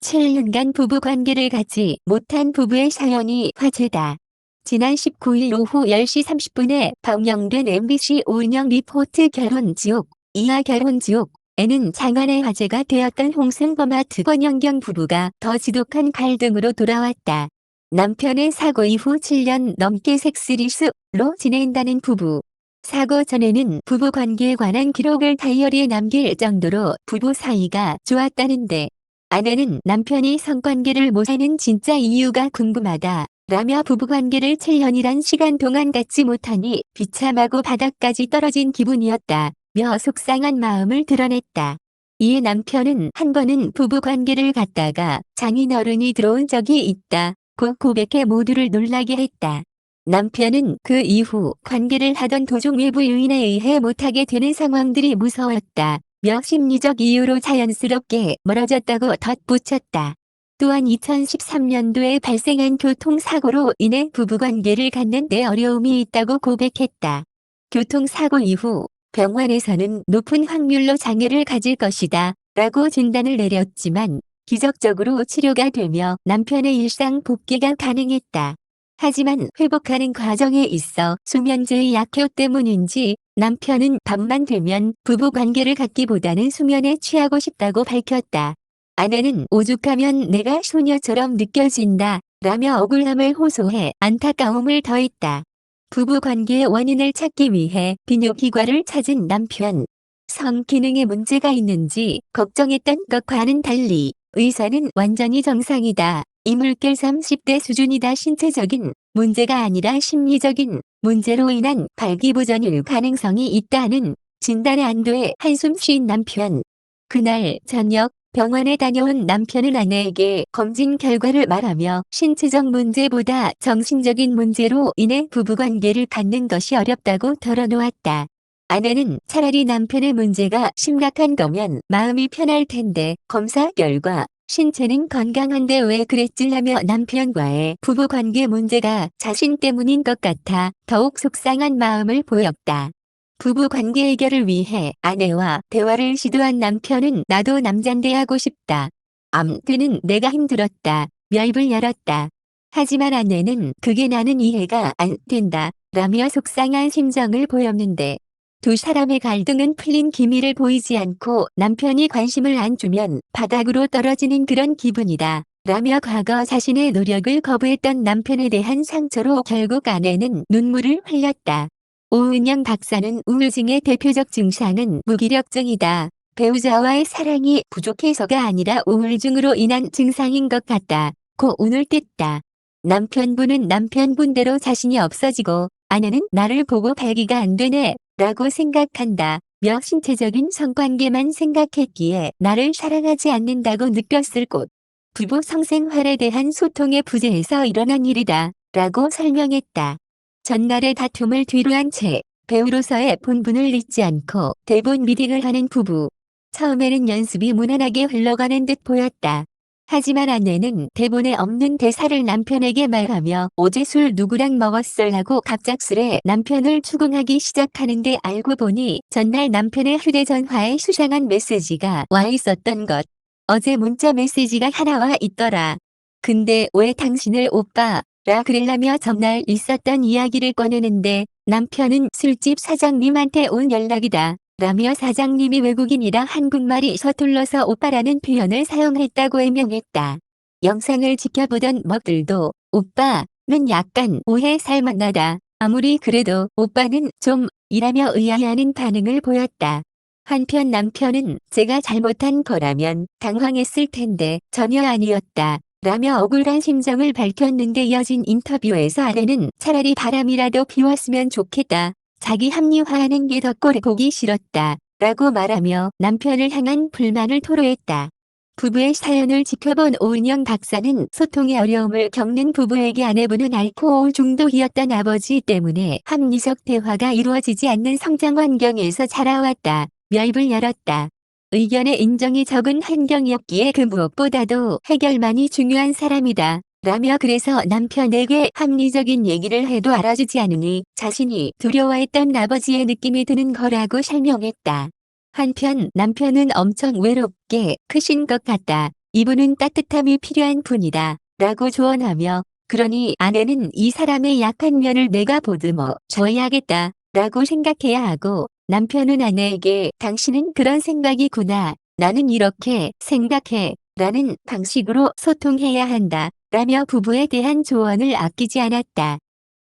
7년간 부부 관계를 갖지 못한 부부의 사연이 화제다. 지난 19일 오후 10시 30분에 방영된 MBC 오은영 리포트 결혼 지옥, 이하 결혼 지옥에는 장안의 화제가 되었던 홍승범와 권영경 부부가 더 지독한 갈등으로 돌아왔다. 남편의 사고 이후 7년 넘게 섹스리스로 지낸다는 부부. 사고 전에는 부부 관계에 관한 기록을 다이어리에 남길 정도로 부부 사이가 좋았다는데, 아내는 남편이 성관계를 못하는 진짜 이유가 궁금하다 라며 부부관계를 7년이란 시간 동안 갖지 못하니 비참하고 바닥까지 떨어진 기분이었다 며 속상한 마음을 드러냈다. 이에 남편은 한 번은 부부관계를 갖다가 장인어른이 들어온 적이 있다고 고백해 모두를 놀라게 했다. 남편은 그 이후 관계를 하던 도중 외부 요인에 의해 못하게 되는 상황들이 무서웠다 며 심리적 이유로 자연스럽게 멀어졌다고 덧붙였다. 또한 2013년도에 발생한 교통사고로 인해 부부관계를 갖는 데 어려움이 있다고 고백했다. 교통사고 이후 병원에서는 높은 확률로 장애를 가질 것이다 라고 진단을 내렸지만 기적적으로 치료가 되며 남편의 일상 복귀가 가능했다. 하지만 회복하는 과정에 있어 수면제의 약효 때문인지 남편은 밤만 되면 부부관계를 갖기보다는 수면에 취하고 싶다고 밝혔다. 아내는 오죽하면 내가 소녀처럼 느껴진다 라며 억울함을 호소해 안타까움을 더했다. 부부관계의 원인을 찾기 위해 비뇨기과를 찾은 남편. 성기능에 문제가 있는지 걱정했던 것과는 달리 의사는 완전히 정상이다. 이물결 30대 수준이다. 신체적인 문제가 아니라 심리적인 문제로 인한 발기부전일 가능성이 있다는 진단에 안도해 한숨 쉰 남편. 그날 저녁 병원에 다녀온 남편은 아내에게 검진 결과를 말하며 신체적 문제보다 정신적인 문제로 인해 부부관계를 갖는 것이 어렵다고 털어놓았다. 아내는 차라리 남편의 문제가 심각한 거면 마음이 편할 텐데 검사 결과 신체는 건강한데 왜 그랬지라며 남편과의 부부관계 문제가 자신 때문인 것 같아 더욱 속상한 마음을 보였다. 부부관계 해결을 위해 아내와 대화를 시도한 남편은 나도 남잔데 하고 싶다. 암튼은 내가 힘들었다. 며 열었다. 하지만 아내는 그게 나는 이해가 안 된다 라며 속상한 심정을 보였는데, 두 사람의 갈등은 풀린 기미를 보이지 않고 남편이 관심을 안 주면 바닥으로 떨어지는 그런 기분이다 라며 과거 자신의 노력을 거부했던 남편에 대한 상처로 결국 아내는 눈물을 흘렸다. 오은영 박사는 우울증의 대표적 증상은 무기력증이다. 배우자와의 사랑이 부족해서가 아니라 우울증으로 인한 증상인 것 같다고 운을 뗐다. 남편분은 남편분대로 자신이 없어지고 아내는 나를 보고 발기가 안 되네 라고 생각한다 며 신체적인 성관계만 생각했기에 나를 사랑하지 않는다고 느꼈을 곳. 부부 성생활에 대한 소통의 부재에서 일어난 일이다 라고 설명했다. 전날의 다툼을 뒤로한 채 배우로서의 본분을 잊지 않고 대본 리딩을 하는 부부. 처음에는 연습이 무난하게 흘러가는 듯 보였다. 하지만 아내는 대본에 없는 대사를 남편에게 말하며 어제 술 누구랑 먹었어라고 갑작스레 남편을 추궁하기 시작하는데, 알고 보니 전날 남편의 휴대전화에 수상한 메시지가 와 있었던 것. 어제 문자 메시지가 하나 와 있더라. 근데 왜 당신을 오빠 라 그러려며 전날 있었던 이야기를 꺼내는데 남편은 술집 사장님한테 온 연락이다 라며 사장님이 외국인이라 한국말이 서툴러서 오빠라는 표현을 사용했다고 해명했다. 영상을 지켜보던 먹들도 오빠는 약간 오해 살만하다. 아무리 그래도 오빠는 좀 이라며 의아해하는 반응을 보였다. 한편 남편은 제가 잘못한 거라면 당황했을 텐데 전혀 아니었다 라며 억울한 심정을 밝혔는데, 이어진 인터뷰에서 아내는 차라리 바람이라도 피웠으면 좋겠다. 자기 합리화하는 게 더 꼴 보기 싫었다 라고 말하며 남편을 향한 불만을 토로했다. 부부의 사연을 지켜본 오은영 박사는 소통의 어려움을 겪는 부부에게 아내분은 알코올 중독이었던 아버지 때문에 합리적 대화가 이루어지지 않는 성장 환경에서 자라왔다 며 입을 열었다. 의견의 인정이 적은 환경이었기에 그 무엇보다도 해결만이 중요한 사람이다 라며 그래서 남편에게 합리적인 얘기를 해도 알아주지 않으니 자신이 두려워했던 아버지의 느낌이 드는 거라고 설명했다. 한편 남편은 엄청 외롭게 크신 것 같다 이분은 따뜻함이 필요한 분이다. 라고 조언하며 그러니 아내는 이 사람의 약한 면을 내가 보듬어 줘야겠다. 라고 생각해야 하고 남편은 아내에게 당신은 그런 생각이구나. 나는 이렇게 생각해. 라는 방식으로 소통해야 한다. 라며 부부에 대한 조언을 아끼지 않았다.